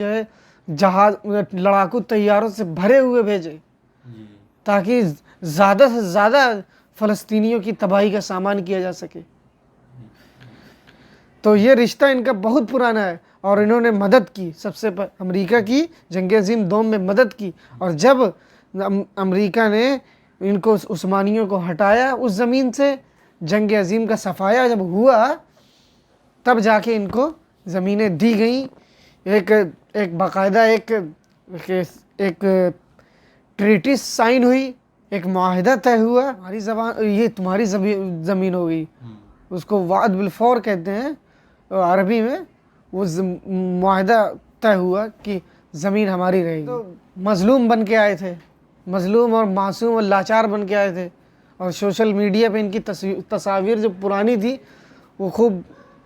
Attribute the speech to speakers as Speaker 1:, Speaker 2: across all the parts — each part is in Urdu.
Speaker 1: جو ہے جہاز لڑاکو طیاروں سے بھرے ہوئے بھیجے تاکہ زیادہ سے زیادہ فلسطینیوں کی تباہی کا سامان کیا جا سکے. تو یہ رشتہ ان کا بہت پرانا ہے اور انہوں نے مدد کی، سب سے امریکہ کی جنگ عظیم دوم میں مدد کی. اور جب امریکہ نے ان کو عثمانیوں کو ہٹایا اس زمین سے، جنگ عظیم کا صفایا جب ہوا تب جا کے ان کو زمینیں دی گئیں. ایک باقاعدہ ایک ٹریٹی سائن ہوئی، ایک معاہدہ طے ہوا. ہماری زبان یہ تمہاری زمین ہو گئی، اس کو وعد بالفور کہتے ہیں عربی میں. وہ معاہدہ طے ہوا کہ زمین ہماری رہے گی. تو مظلوم بن کے آئے تھے، مظلوم اور معصوم اور لاچار بن کے آئے تھے. اور سوشل میڈیا پہ ان کی تصاویر جو پرانی تھی وہ خوب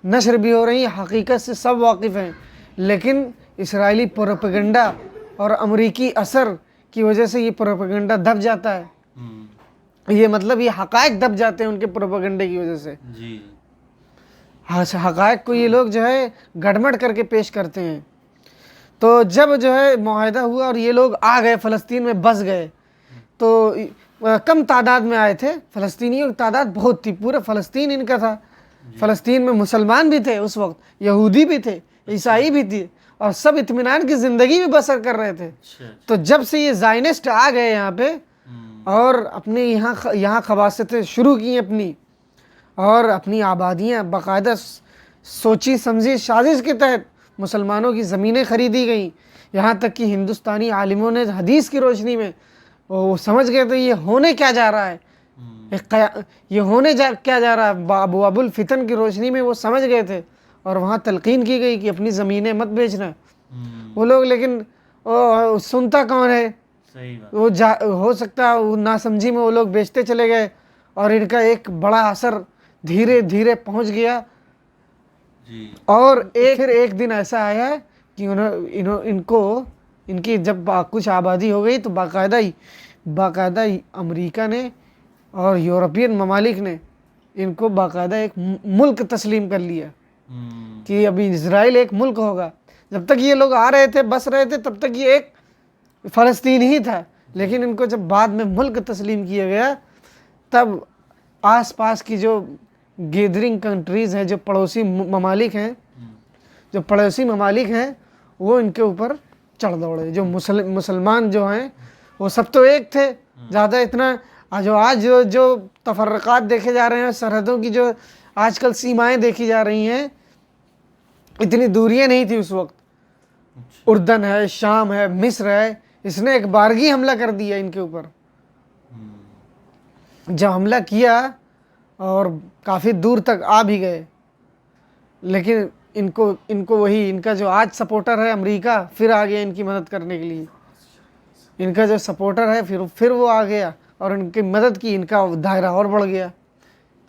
Speaker 1: نشر بھی ہو رہی ہیں، حقیقت سے سب واقف ہیں. لیکن اسرائیلی پروپیگنڈا اور امریکی اثر کی وجہ سے یہ پروپیگنڈا دب جاتا ہے. یہ مطلب یہ حقائق دب جاتے ہیں ان کے پروپیگنڈے کی وجہ سے. حقائق کو یہ لوگ جو ہے گڑمڑ کر کے پیش کرتے ہیں. تو جب جو ہے معاہدہ ہوا اور یہ لوگ آ گئے فلسطین میں بس گئے، تو کم تعداد میں آئے تھے. فلسطینیوں کی تعداد بہت تھی، پورا فلسطین ان کا تھا. فلسطین میں مسلمان بھی تھے اس وقت، یہودی بھی تھے، عیسائی بھی تھے، اور سب اطمینان کی زندگی بھی بسر کر رہے تھے. تو جب سے یہ زائنسٹ آ گئے یہاں پہ اور اپنے یہاں خباستیں شروع کی اپنی، اور اپنی آبادیاں باقاعدہ سوچی سمجھی سازش کے تحت مسلمانوں کی زمینیں خریدی گئیں. یہاں تک کہ ہندوستانی عالموں نے حدیث کی روشنی میں وہ سمجھ گئے تھے یہ ہونے کیا جا رہا ہے، یہ ہونے کیا جا رہا ہے. ابواب الفتن کی روشنی میں وہ سمجھ گئے تھے اور وہاں تلقین کی گئی کہ اپنی زمینیں مت بیچنا. وہ لوگ لیکن سنتا کون ہے؟ وہ ہو سکتا ہے وہ ناسمجھی میں وہ لوگ بیچتے چلے گئے اور ان کا ایک بڑا اثر دھیرے دھیرے پہنچ گیا. اور پھر ایک دن ایسا آیا کہ ان کی جب کچھ آبادی ہو گئی تو باقاعدہ امریکہ نے اور یورپین ممالک نے ان کو باقاعدہ ایک ملک تسلیم کر لیا کہ ابھی اسرائیل ایک ملک ہوگا. جب تک یہ لوگ آ رہے تھے بس رہے تھے تب تک یہ ایک فلسطین ہی تھا، لیکن ان کو جب بعد میں ملک تسلیم کیا گیا تب آس پاس کی جو گیدرنگ کنٹریز ہیں، جو پڑوسی ممالک ہیں وہ ان کے اوپر چڑھ دوڑے. جو مسلمان جو ہیں وہ سب تو ایک تھے، زیادہ اتنا جو تفرقات دیکھے جا رہے ہیں، سرحدوں کی جو آج کل سیمائیں دیکھی جا رہی ہیں، اتنی دوریاں نہیں تھی اس وقت. اردن ہے، شام ہے، مصر ہے، اس نے ایک بارگی حملہ کر دیا ان کے اوپر. جب حملہ کیا اور کافی دور تک آ بھی گئے، لیکن ان کو وہی ان کا جو آج سپورٹر ہے امریکہ پھر آ گیا ان کی مدد کرنے کے لیے. ان کا جو سپورٹر ہے پھر وہ آ گیا اور ان کی مدد کی، ان کا دائرہ اور بڑھ گیا.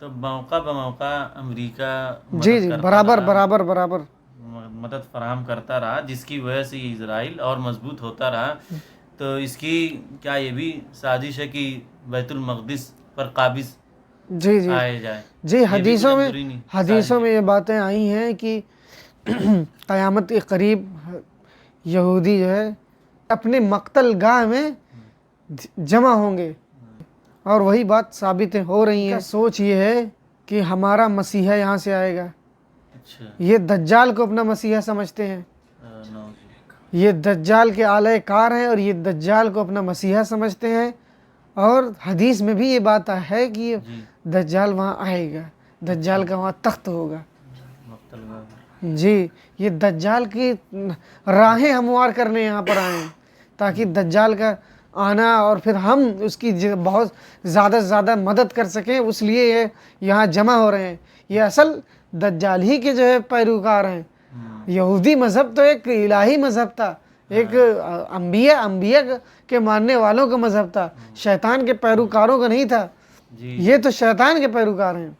Speaker 2: تو موقع بموقع امریکہ
Speaker 1: جی برابر
Speaker 2: مدد فراہم کرتا رہا، جس کی وجہ سے یہ اسرائیل اور مضبوط ہوتا رہا. تو اس کی کیا یہ بھی سازش ہے کہ بیت المقدس پر قابض آئے جائے؟
Speaker 1: جی حدیثوں میں یہ باتیں آئی ہیں کہ قیامت کے قریب یہودی جو ہے اپنے مقتل گاہ میں جمع ہوں گے، اور وہی بات ثابت ہو رہی ہیں. سوچ یہ ہے کہ ہمارا مسیحا یہاں سے آئے گا. یہ دجال کو اپنا مسیحا سمجھتے ہیں، یہ دجال کے اعلی کار ہیں اور یہ دجال کو اپنا مسیحا سمجھتے ہیں. اور حدیث میں بھی یہ بات ہے کہ دجال وہاں آئے گا، دجال کا وہاں تخت ہوگا. جی یہ دجال کی راہیں ہموار کرنے یہاں پر آئے ہیں تاکہ دجال کا آنا اور پھر ہم اس کی بہت زیادہ سے زیادہ مدد کر سکیں، اس لیے یہ یہاں جمع ہو رہے ہیں. یہ اصل دجال ہی کے جو ہے پیروکار ہیں. یہودی مذہب تو ایک الہی مذہب تھا، ایک انبیاء کے ماننے والوں کا مذہب تھا، شیطان کے پیروکاروں کا نہیں تھا. یہ تو شیطان کے پیروکار ہیں.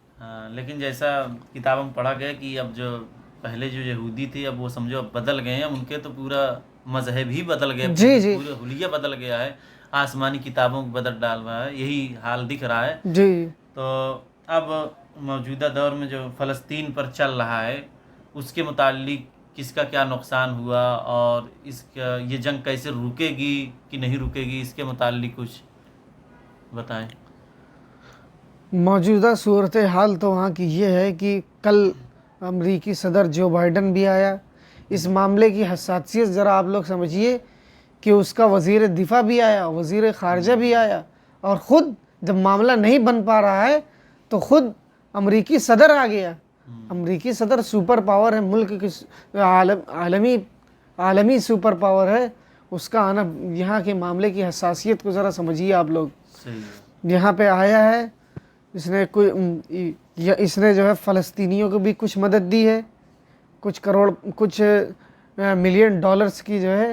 Speaker 2: لیکن جیسا کتابوں میں پڑھا گیا کہ اب جو پہلے جو یہودی تھے اب وہ سمجھو اب بدل گئے ہیں، ان کے تو پورا مذہب ہی بدل گیا، پورا حلیہ بدل گیا ہے، آسمانی کتابوں کو بدل ڈال رہا ہے، یہی حال دکھ رہا ہے. تو اب موجودہ دور میں جو فلسطین پر چل رہا ہے اس کے متعلق کس کا کیا نقصان ہوا اور اس کا یہ جنگ کیسے رکے گی کہ نہیں رکے گی، اس کے متعلق کچھ بتائیں۔
Speaker 1: موجودہ صورتحال تو وہاں کی یہ ہے کہ کل امریکی صدر جو بائیڈن بھی آیا، اس معاملے کی حساسیت ذرا آپ لوگ سمجھیے کہ اس کا وزیر دفاع بھی آیا، وزیر خارجہ بھی آیا، اور خود جب معاملہ نہیں بن پا رہا ہے تو خود امریکی صدر آ گیا۔ امریکی صدر سپر پاور ہے، ملک کی عالمی سپر پاور ہے، اس کا آنا یہاں کے معاملے کی حساسیت کو ذرا سمجھیے آپ لوگ۔
Speaker 2: صحیح ہے۔
Speaker 1: یہاں پہ آیا ہے، اس نے جو ہے فلسطینیوں کو بھی کچھ مدد دی ہے، کچھ ملین ڈالرز کی جو ہے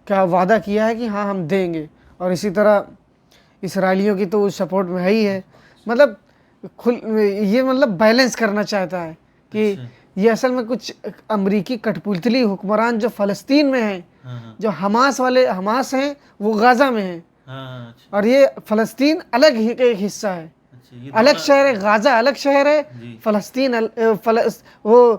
Speaker 1: کا وعدہ کیا ہے کہ ہاں ہم دیں گے، اور اسی طرح اسرائیلیوں کی تو سپورٹ میں ہے ہی ہے۔ مطلب یہ مطلب بیلنس کرنا چاہتا ہے کہ یہ اصل میں کچھ امریکی کٹپتلی حکمران جو فلسطین میں ہیں، جو حماس ہیں، وہ غزہ میں ہیں، اور یہ فلسطین الگ ہی ایک حصہ ہے، الگ شہر ہے، غزہ الگ شہر ہے، فلسطین وہ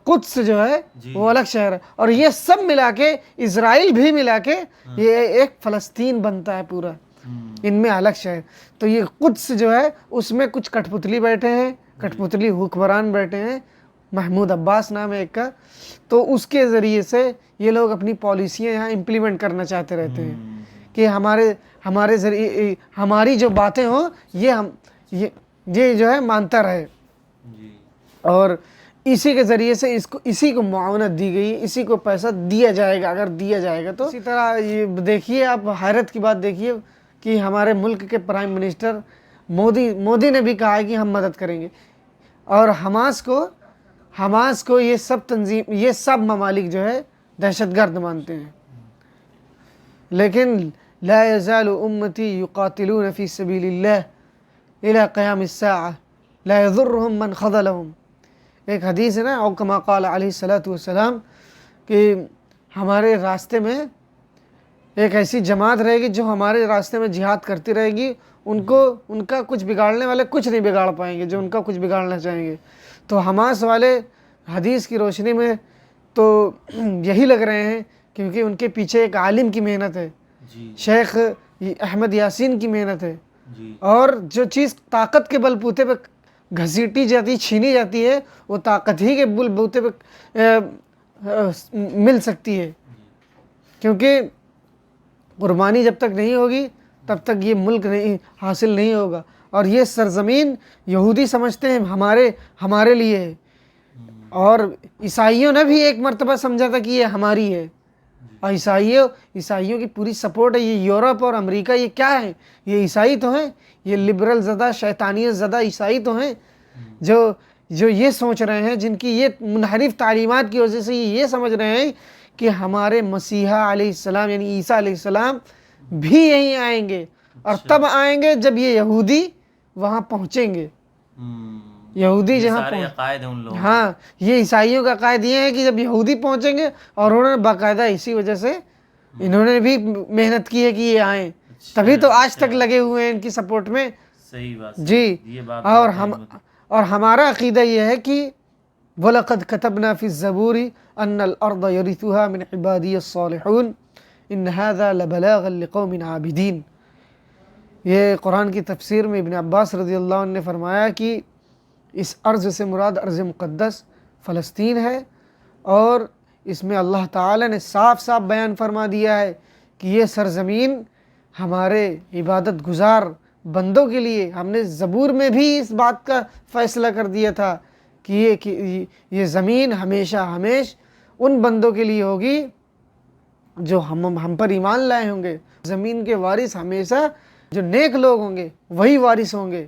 Speaker 1: قدس جو ہے وہ الگ شہر ہے، اور یہ سب ملا کے اسرائیل بھی ملا کے یہ ایک فلسطین بنتا ہے پورا، ان میں الگ شہر۔ تو یہ قدس جو ہے اس میں کچھ کٹپتلی بیٹھے ہیں، کٹپتلی حکمران بیٹھے ہیں، محمود عباس نام ہے ایک کا، تو اس کے ذریعے سے یہ لوگ اپنی پالیسیاں یہاں امپلیمنٹ کرنا چاہتے رہتے ہیں کہ ہمارے ذریعے ہماری جو باتیں ہوں یہ جو ہے مانتا رہے، اور اسی کے ذریعے سے اسی کو معاونت دی گئی، اسی کو پیسہ دیا جائے گا اگر دیا جائے گا تو۔ اسی طرح یہ دیکھیے آپ، حیرت کی بات دیکھیے کہ ہمارے ملک کے پرائم منسٹر مودی نے بھی کہا ہے کہ ہم مدد کریں گے، اور حماس کو یہ سب ممالک جو ہے دہشت گرد مانتے ہیں، لیکن لا يزال امتی یقاتلون فی سبیل اللہ الى قیام الساعة لا يضرهم من خذلهم۔ ایک حدیث ہے نا، او کما قال علیہ السلام، کہ ہمارے راستے میں ایک ایسی جماعت رہے گی جو ہمارے راستے میں جہاد کرتی رہے گی، ان کا کچھ بگاڑنے والے کچھ نہیں بگاڑ پائیں گے جو ان کا کچھ بگاڑنا چاہیں گے۔ تو حماس والے حدیث کی روشنی میں تو یہی لگ رہے ہیں، کیونکہ ان کے پیچھے ایک عالم کی محنت ہے، شیخ احمد یاسین کی محنت ہے، اور جو چیز طاقت کے بل بوتے پہ گھسیٹی جاتی، چھینی جاتی ہے، وہ طاقت ہی کے بل بوتے پہ مل سکتی ہے، کیونکہ قربانی جب تک نہیں ہوگی تب تک یہ ملک حاصل نہیں ہوگا، اور یہ سرزمین یہودی سمجھتے ہیں ہمارے لیے ہے، اور عیسائیوں نے بھی ایک مرتبہ سمجھا تھا کہ یہ ہماری ہے، اور عیسائیوں کی پوری سپورٹ ہے۔ یہ یورپ اور امریکہ یہ کیا ہے؟ یہ عیسائی تو ہیں، یہ لبرل زدہ شیطانیت زدہ عیسائی تو ہیں، جو یہ سوچ رہے ہیں، جن کی یہ منحرف تعلیمات کی وجہ سے یہ سمجھ رہے ہیں کہ ہمارے مسیحا علیہ السلام یعنی عیسیٰ علیہ السلام بھی یہیں آئیں گے، اور تب آئیں گے جب یہ یہودی وہاں پہنچیں گے۔ یہودی جہاں
Speaker 2: عقائد ہیں ان لوگوں،
Speaker 1: ہاں، یہ عیسائیوں کا عقائد یہ ہے کہ جب یہودی پہنچیں گے، اور انہوں نے باقاعدہ اسی وجہ سے انہوں نے بھی محنت کی ہے کہ یہ آئیں، تبھی تو آج تک لگے ہوئے ہیں ان کی سپورٹ میں۔
Speaker 2: صحیح بات
Speaker 1: جی، اور ہمارا عقیدہ یہ ہے کہ وَلَقَدْ كَتَبْنَا فِي الزَّبُورِ أَنَّ الْأَرْضَ يَرِثُهَا مِنْ عِبَادِيَ الصَّالِحُونَ إِنَّ هَذَا لَبَلَاغًا لِقَوْمٍ عَابِدِينَ۔ یہ قرآن کی تفسیر میں ابن عباس رضی اللہ عنہ نے فرمایا کہ اس ارض سے مراد ارض مقدس فلسطین ہے، اور اس میں اللہ تعالی نے صاف صاف بیان فرما دیا ہے کہ یہ سرزمین ہمارے عبادت گزار بندوں کے لیے، ہم نے زبور میں بھی اس بات کا فیصلہ کر دیا تھا کہ یہ زمین ہمیشہ ان بندوں کے لیے ہوگی جو ہم پر ایمان لائے ہوں گے۔ زمین کے وارث ہمیشہ جو نیک لوگ ہوں گے وہی وارث ہوں گے۔